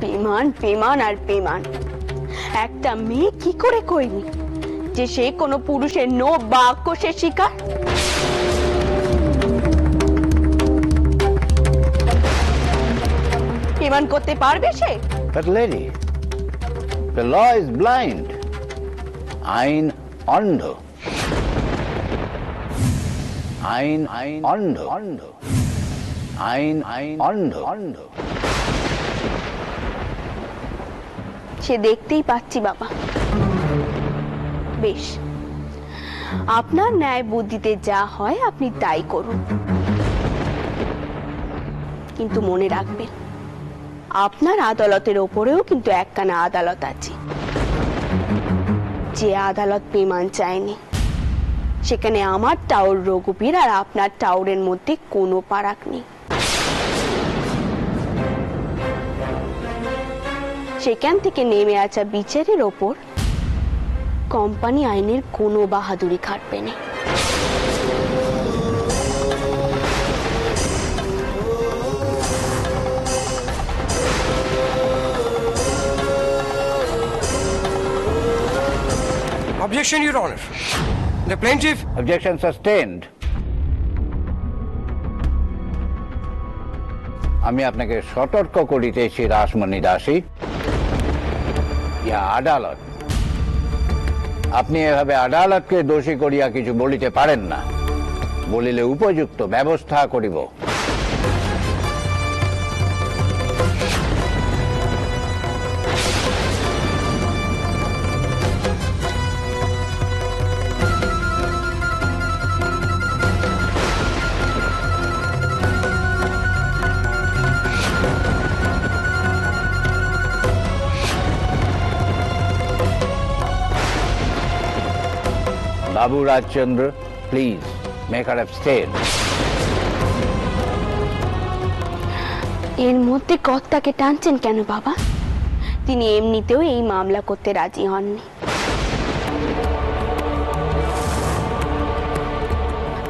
পেমান পেমান আর পেমান। একটা মেয়ে কি করে কইনি যে সে কোনো পুরুষের নো বা আক্রোশের শিকার? পেমান করতে পারবে সে? But lady, the law is blind. আইন অন্ধ। আইন অন্ধ। আইন অন্ধ। সে দেখতেই পাচ্ছি বাবা। বেশ, আপনার ন্যায় বুদ্ধিতে যা হয় আপনি তাই করুন, কিন্তু মনে রাখবেন আপনার আদালতের ওপরেও কিন্তু একখানা আদালত আছে। যে আদালত পেমান চায়নি, সেখানে আমার টাওর রঘুবীর আর আপনার টাওরের মধ্যে কোনো ফারাক নেই। সেখান থেকে নেমে আসা বিচারের ওপর কোম্পানি আইনের কোনো বাহাদুরি খাটবে না। Objection, Your Honor. The plaintiff. Objection sustained. আমি আপনাকে সতর্ক করিতেছি রাসমণি দাসী, ইহা আদালত। আপনি এভাবে আদালতকে দোষী করিয়া কিছু বলিতে পারেন না। বলিলে উপযুক্ত ব্যবস্থা করিব। বাবু Rajchandra, please make her abstain. এর মধ্যে কর্তাকে টানছেন কেন বাবা? তিনি এমনিতেও এই মামলা করতে রাজি হননি।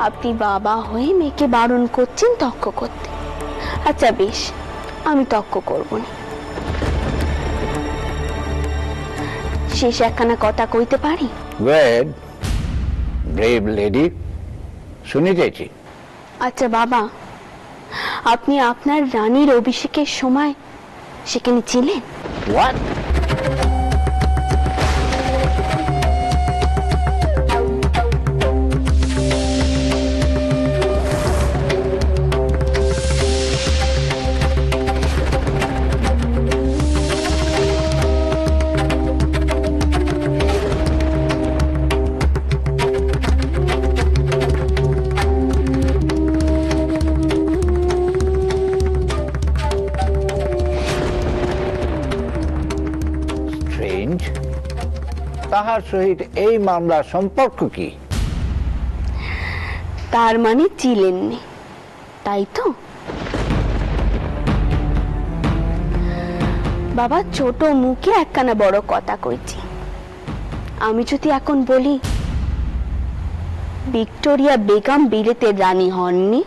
আপনি বাবা হয়ে মেয়েকে বারণ করছেন তর্ক করতে। আচ্ছা বেশ, আমি তর্ক করব না। শেষ একখানা কথা কইতে পারি? ওয়েড ব্রেভ লেডি, শুনিতেছি। আচ্ছা বাবা, আপনি আপনার রানীর অভিষেকের সময় সেখানে ছিলেন? হোয়াট? তাহার সহিত এই মামলার সম্পর্ক কি? তার মানে ছিলেননি, তাই তো? বাবা, ছোট মুখে একখানা বড় কথা কইছি। আমি যদি এখন বলি ভিক্টোরিয়া বেগম বিলেতের রানী হননি,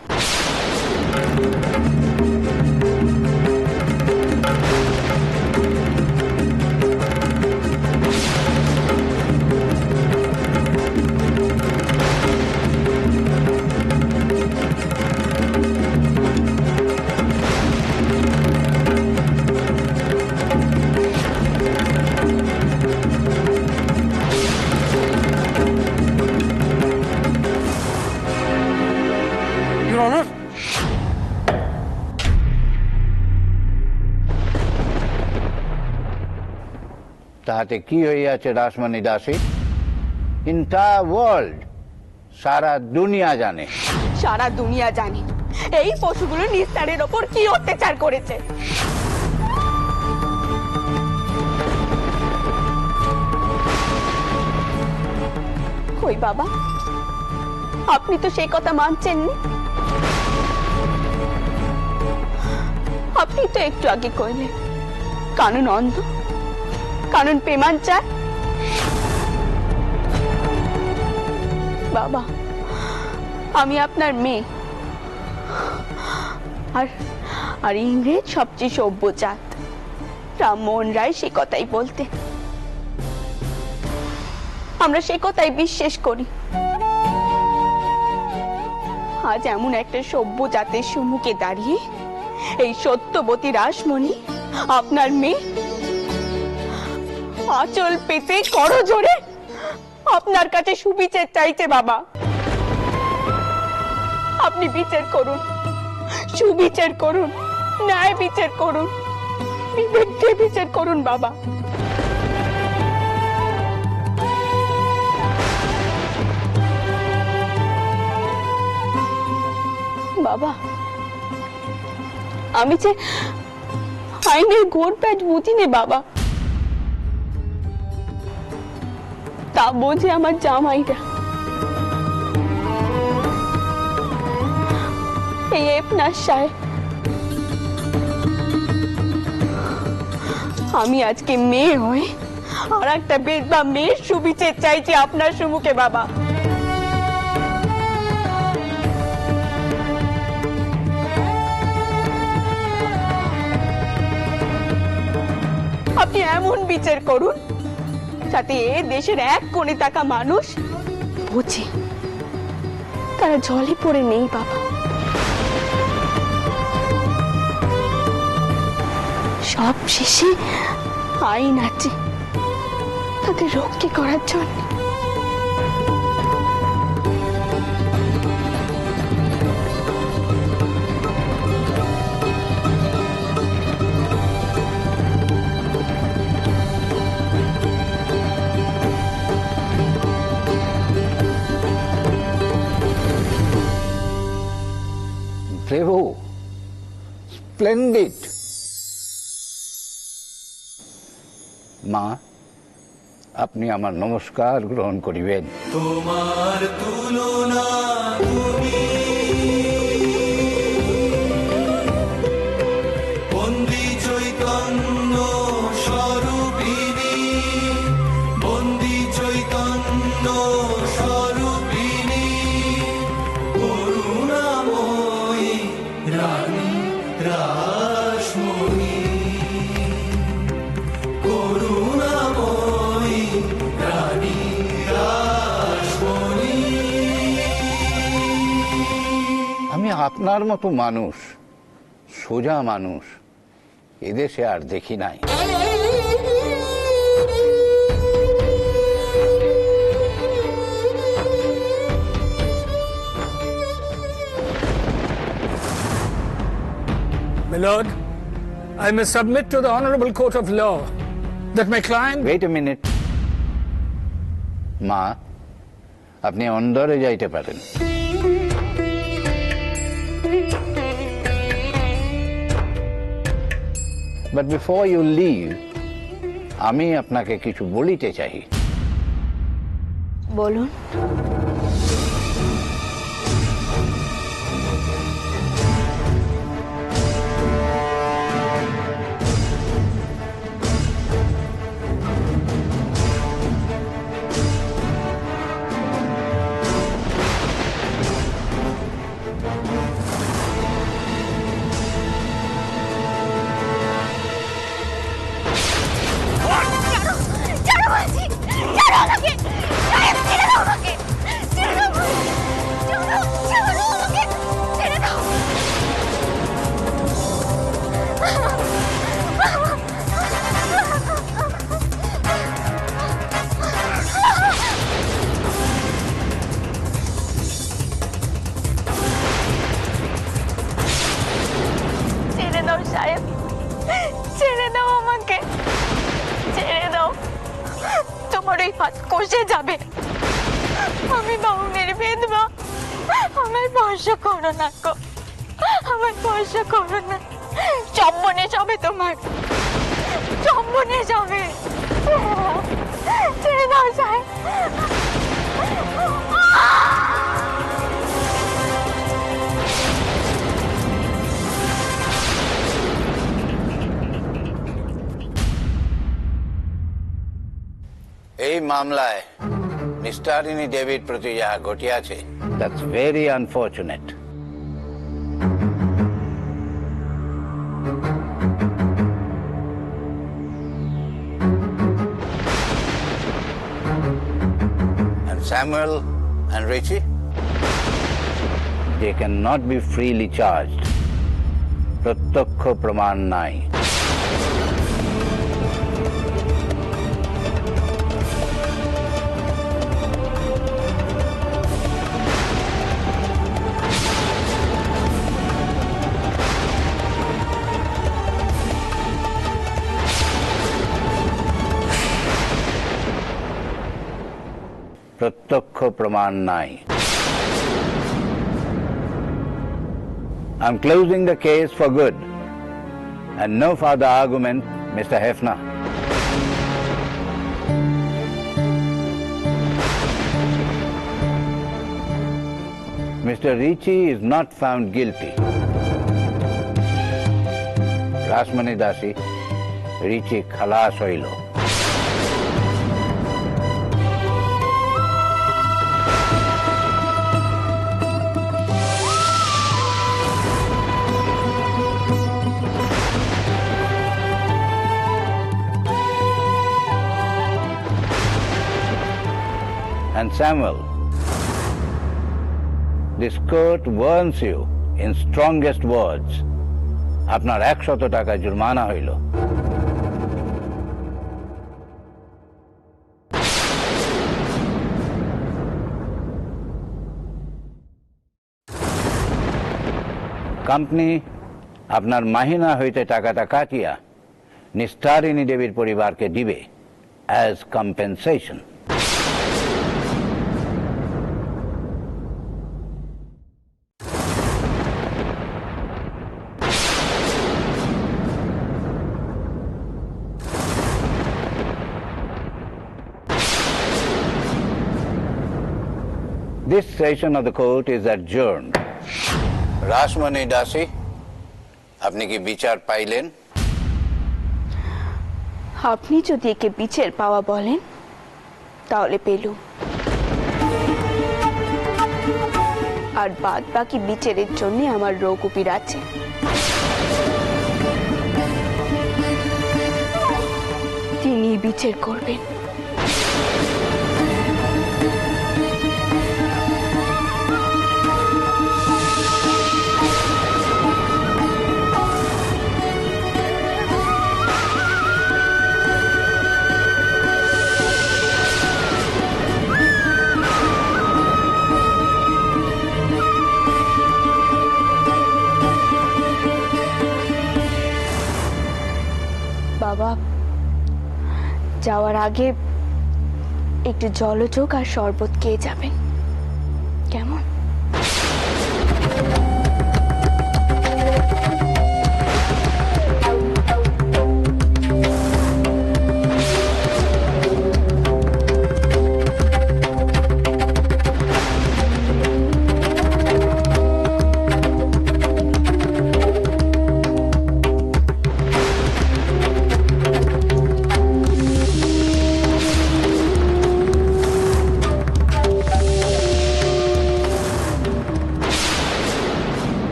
তাহাতে কি হইয়াছে রাসমণি দাসী? এন্টায়ার ওয়ার্ল্ড, সারা দুনিয়া জানে। সারা দুনিয়া জানে এই পশুগুলো নিস্তারের ওপর কি অত্যাচার করেছে। কই বাবা, আপনি তো সেই কথা মানছেননি। আপনি তো একটু আগে কইলেন কানুন অন্ধ, কানুন পেমান চায়। বাবা, আমি আপনার মেয়ে, আর আর ইংরেজ সবচেয়ে সভ্য জাত। রামমোহন রায় সে কথাই বলতে, আমরা সে কথাই বিশ্বাস করি। আজ এমন একটা সভ্য জাতের সম্মুখে দাঁড়িয়ে এই সত্যবতী রাসমণি আপনার মেয়ে আঁচল পেতে করজোড়ে আপনার কাছে সুবিচার চাইছে। বাবা, আপনি বিচার করুন, সুবিচার করুন, ন্যায় বিচার করুন, বিবেক দিয়ে বিচার করুন। বাবা, বাবা, আমি যে আইনের ঘোর প্যাচ বুঝি নে বাবা, তা বোঝে আমার জামাইরা। এই আপনার সাহেব, আমি আজকে মেয়ে হয়ে আর একটা বেদবা মেয়ের সুবিচার চাইছি আপনার সম্মুখে। বাবা, আপনি এমন বিচার করুন যাতে এ দেশের এক কোণে থাকা মানুষ বুঝে তারা জলে পড়ে নেই। বাবা, সব শেষে আইন আছে তাদের রক্ষা করার জন্য। প্রভু, স্প্লেন্ডিড। মা, আপনি আমার নমস্কার গ্রহণ করিবেন। তোমার তুলনা তুমি বন্দি চৈতন্য স্বরূপিণী, বন্দি চৈতন্য স্বরূপিণী, করুণাময়ী রানী রাসমণি, করুণাময়ী রানী রাসমণি। আমি আপনার মতো মানুষ, সোজা মানুষ এদেশে আর দেখি নাই। My lord, I must submit to the honorable court of law that my client... Wait a minute. মা, আপনি অন্দরে যাইতে পারেন। But before you leave, আমি আপনাকে কিছু বলিতে চাই। বলুন। সাহেব, ছেড়ে দাও আমাকে, ছেড়ে দাও। তোমার ওই হাত কষে যাবে, আমি বাউনের বেদবা। আমার ভরসা করো না গো, আমার ভরসা করো না। চম্বনে যাবে তোমার, চম্বনে যাবে। ছেড়ে দাও সাহেব। এই মামলায় মিস্টারিনী ডেভিড প্রতি যা ঘটিয়াছে, that's very unfortunate. Samuel and Richie, they cannot be freely charged. প্রত্যক্ষ প্রমাণ নাই। প্রত্যক্ষ প্রমাণ নাই। I'm closing the case for good and no further argument, Mr. Hefner. Mr. Ricci is not found guilty. Rasmani Dasi, Ricci khalas hoilo. And Samuel, this court warns you in strongest words. আপনার 100 টাকা জুরমানা হইল। Company আপনার মাহিনা হইতে টাকাটা কাটিয়া নিস্তারিণী দেবীর পরিবারকে দিবে as compensation. This session of the court is adjourned. Rasmani Dasi, আপনি কি বিচার পাইলেন? আপনি যদি একে বিচার পাওয়া বলেন তাহলে পেলুম, আর বাদ বাকি বিচারের জন্য আমার রঘুবীর আছে। তিনি বিচার করবেন। বাবা, যাওয়ার আগে একটু জলযোগ আর শরবত খেয়ে যাবেন, কেমন?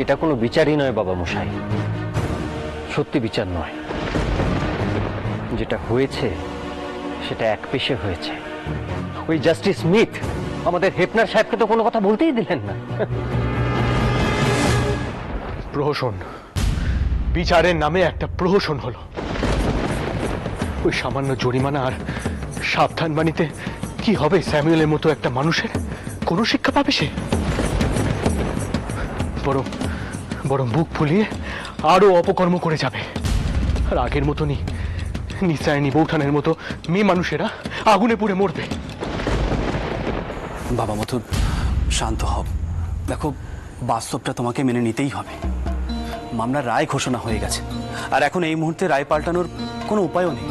এটা কোনো বিচারই নয় বাবা মশাই, সত্যি বিচার নয়। যেটা হয়েছে সেটা এক পেশে হয়েছে। ওই জাস্টিস স্মিথ আমাদের হেপনার সাহেবকে তো কোনো কথা বলতেই দিলেন না। প্রহসন, বিচারের নামে একটা প্রহসন হলো। ওই সামান্য জরিমানা আর সাবধান বাণীতে কি হবে স্যামুয়েলের মতো একটা মানুষের? কোনো শিক্ষা পাবে সে? বরং বুক ফুলিয়ে আরো অপকর্ম করে যাবে। আর আগের মতনই নিশ্চয়নি বৌঠানের মতো মেয়ে মানুষেরা আগুনে পুড়ে মরবে। বাবা মথুর, শান্ত হও। দেখো, বাস্তবটা তোমাকে মেনে নিতেই হবে। মামলার রায় ঘোষণা হয়ে গেছে, আর এখন এই মুহূর্তে রায় পাল্টানোর কোনো উপায়ও নেই।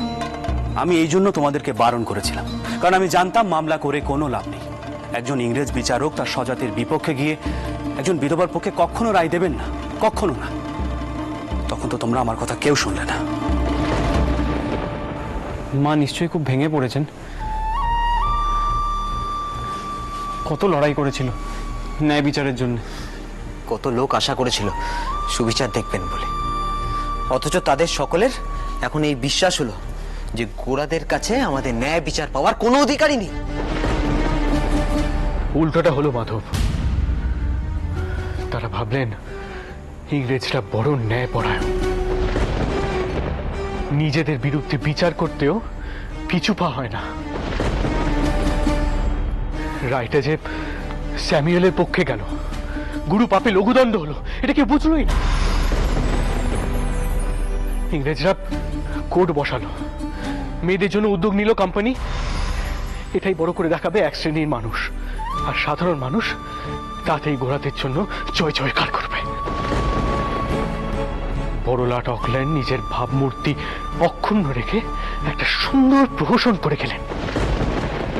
আমি এই জন্য তোমাদেরকে বারণ করেছিলাম, কারণ আমি জানতাম মামলা করে কোনো লাভ নেই। একজন ইংরেজ বিচারক তার স্বজাতির বিপক্ষে গিয়ে একজন বিধবার পক্ষে কখনো রায় দেবেন না, কখনো না। তখন তো তোমরা আমার কথা কেউ শুনলে না। মা নিশ্চয়ই খুব ভেঙে পড়েছেন। কত লড়াই করেছিল ন্যায় বিচারের জন্য। কত লোক আশা করেছিল সুবিচার দেখবেন বলে। অথচ তাদের সকলের এখন এই বিশ্বাস হলো যে গোড়াদের কাছে আমাদের ন্যায় বিচার পাওয়ার কোনো অধিকারই নেই। উল্টোটা হলো মাধব, তারা ভাবলেন ইংরেজরা বড় ন্যায়পরায়ণ, নিজেদের বিরুদ্ধে বিচার করতেও পিছু পা হয় না। রায়টা যে স্যামুয়েলের পক্ষে গেল, গুরু পাপে লঘুদণ্ড হলো, এটা কেউ বুঝলোই না। ইংরেজরা কোর্ট বসালো, মেয়েদের জন্য উদ্যোগ নিল কোম্পানি, এটাই বড় করে দেখাবে এক শ্রেণীর মানুষ, আর সাধারণ মানুষ তাতেই গোড়াদের জন্য জয় জয়কার করবে। বড়লাট অকল্যান্ড নিজের ভাবমূর্তি অক্ষুণ্ণ রেখে একটা সুন্দর প্রহসন করে গেলেন,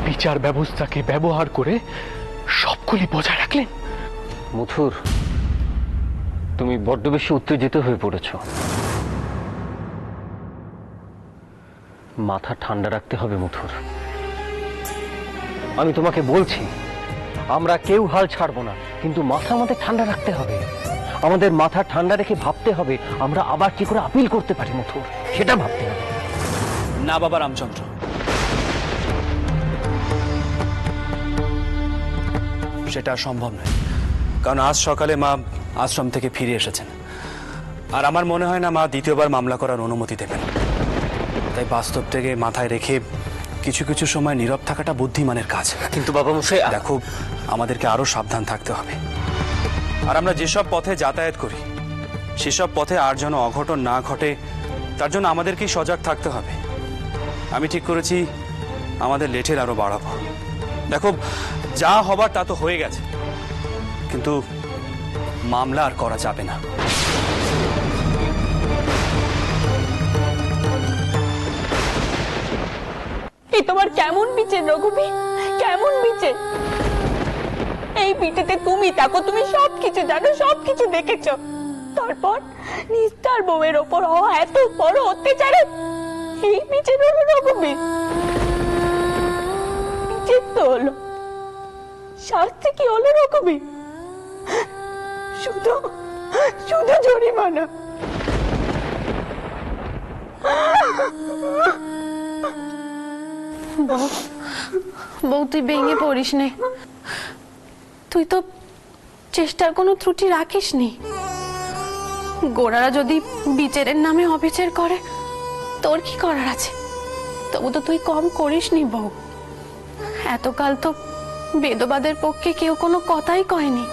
বিচার ব্যবস্থাকে ব্যবহার করে সবগুলি বজায় রাখলেন। মথুর, তুমি বড্ড বেশি উত্তেজিত হয়ে পড়েছ। মাথা ঠান্ডা রাখতে হবে মথুর। আমি তোমাকে বলছি, আমরা কেউ হাল ছাড়বো না, কিন্তু মাথা আমাদের ঠান্ডা রাখতে হবে। আমাদের মাথা ঠান্ডা রেখে ভাবতে হবে আমরা আবার কি করে আপিল করতে পারি মথুর, সেটা ভাবতে হবে। না বাবা রামচন্দ্র, সেটা সম্ভব নয়। কারণ আজ সকালে মা আশ্রম থেকে ফিরে এসেছেন, আর আমার মনে হয় না মা দ্বিতীয়বার মামলা করার অনুমতি দেবেন। তাই বাস্তব থেকে মাথায় রেখে কিছু কিছু সময় নীরব থাকাটা বুদ্ধিমানের কাজ। কিন্তু বাবা মশাই, দেখো, আমাদেরকে আরো সাবধান থাকতে হবে। আর আমরা যেসব পথে যাতায়াত করি সেসব পথে আর যেন অঘটন না ঘটে, তার জন্য আমাদেরকেই সজাগ থাকতে হবে। আমি ঠিক করেছি আমাদের লেঠের আরো বাড়াবো। দেখো, যা হবার তা তো হয়ে গেছে, কিন্তু মামলা আর করা যাবে না। এই তোমার কেমন বিচার রঘুবীর, কেমন বিচার? এই পিঠেতে তুমি থাকো, তুমি সবকিছু জানো, সবকিছু দেখেছো, তারপর নিস্তার বউয়ের ওপর হওয়া এত বড় অত্যাচারে এই বিচার হলো রঘুবীর? বিচার তো হলো, শাস্তি কি হলো রঘুবীর? শুধু শুধু জরিমানা। বউ, তুই ভেঙে পড়িস নে। তুই তো চেষ্টার কোনো ত্রুটি রাখিস নি। গোড়ারা যদি বিচারের নামে অবিচার করে, তোর কি করার আছে? তবু তো তুই কম করিস নি বউ। এতকাল তো বেদবাদের পক্ষে কেউ কোনো কথাই কয়নি,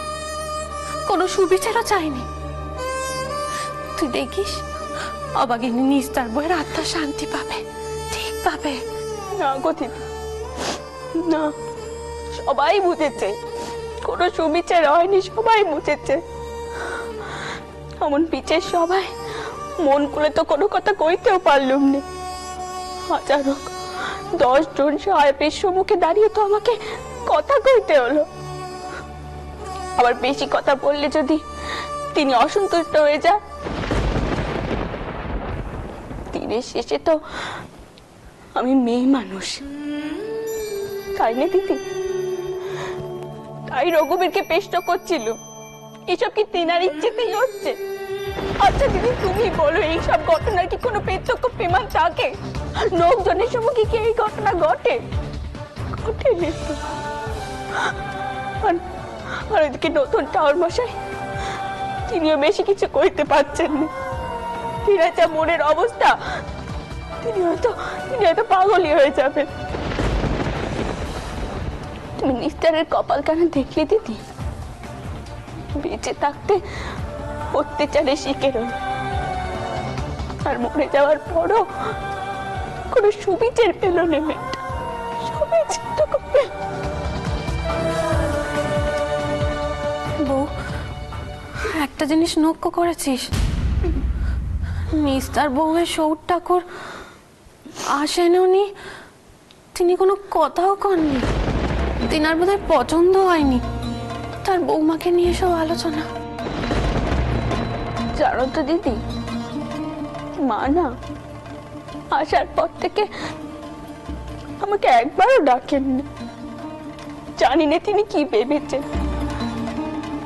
কোনো সুবিচারও চায়নি। তুই দেখিস অবাগিনী নিস্তার বইয়ের আত্মা শান্তি পাবে, ঠিক পাবে। না গো দিদি, না, সবাই বুঝেছে কোনো সুবিচার হয়নি, সবাই বুঝেছে। এমন বিচার সবাই মন খুলে তো কোনো কথা কইতেও পারলুম না। হাজার হোক 10 জন সাহেবের সম্মুখে দাঁড়িয়ে তো আমাকে কথা কইতে হলো। আবার বেশি কথা বললে যদি তিনি অসন্তুষ্ট হয়ে যায়, দিনের শেষে তো আমি মেয়ে মানুষ, তাই না দিদি? তাই রঘুবীরকে পেষ্ট করছিল। এসব কি তিনার ইচ্ছেতেই হচ্ছে? আচ্ছা দিদি, তুমি বলো, এইসব ঘটনার কি কোনো প্রত্যক্ষ প্রমাণ থাকে? লোকজনের সম্মুখে কি এই ঘটনা ঘটে? ঘটে তো। আর ওইদিকে নতুন টাওয়ার মশাই, তিনিও বেশি কিছু কইতে পারছেন না। তিনার যা মনের অবস্থা, তিনি হয়তো পাগলই হয়ে যাবেন। তুমি নিস্তারের কপাল কানা দেখলে দিদি? বেঁচে থাকতে অত্যাচারে শিখে রইল, আর মরে যাওয়ার পরও কোনো সুবিচার পেল না মেয়েটা। সুবিচারটুকু পেল। বউ, একটা জিনিস লক্ষ্য করেছিস? নিস্তার বউয়ের সৌর ঠাকুর আসেননি, তিনি কোনো কথাও কননি। তিনার বোধহয় পছন্দ হয়নি তার বৌমাকে নিয়ে সব আলোচনা। জানো তো দিদি, মা না আসার পর থেকে আমাকে একবারও ডাকেননি। জানি না তিনি কি ভেবেছেন।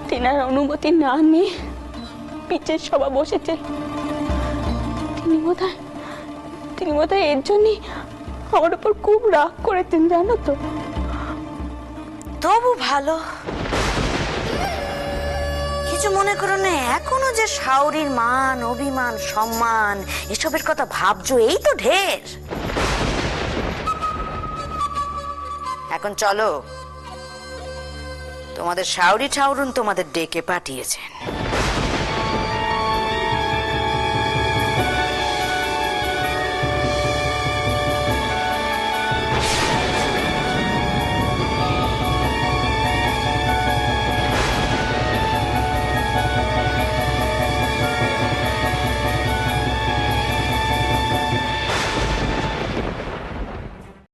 তিনার অনুমতি না নিয়ে পিচের সভা বসেছে, তিনি বোধহয় এর জন্যই আমার উপর খুব রাগ করেছেন, জানো তো। তবু ভালো, কিছু মনে করো না। এখনো যে শাওরির মান, অভিমান, সম্মান এসবের কথা ভাবছো, এই তো ঢের। এখন চলো, তোমাদের শাওরি ঠাউরুন তোমাদের ডেকে পাঠিয়েছেন।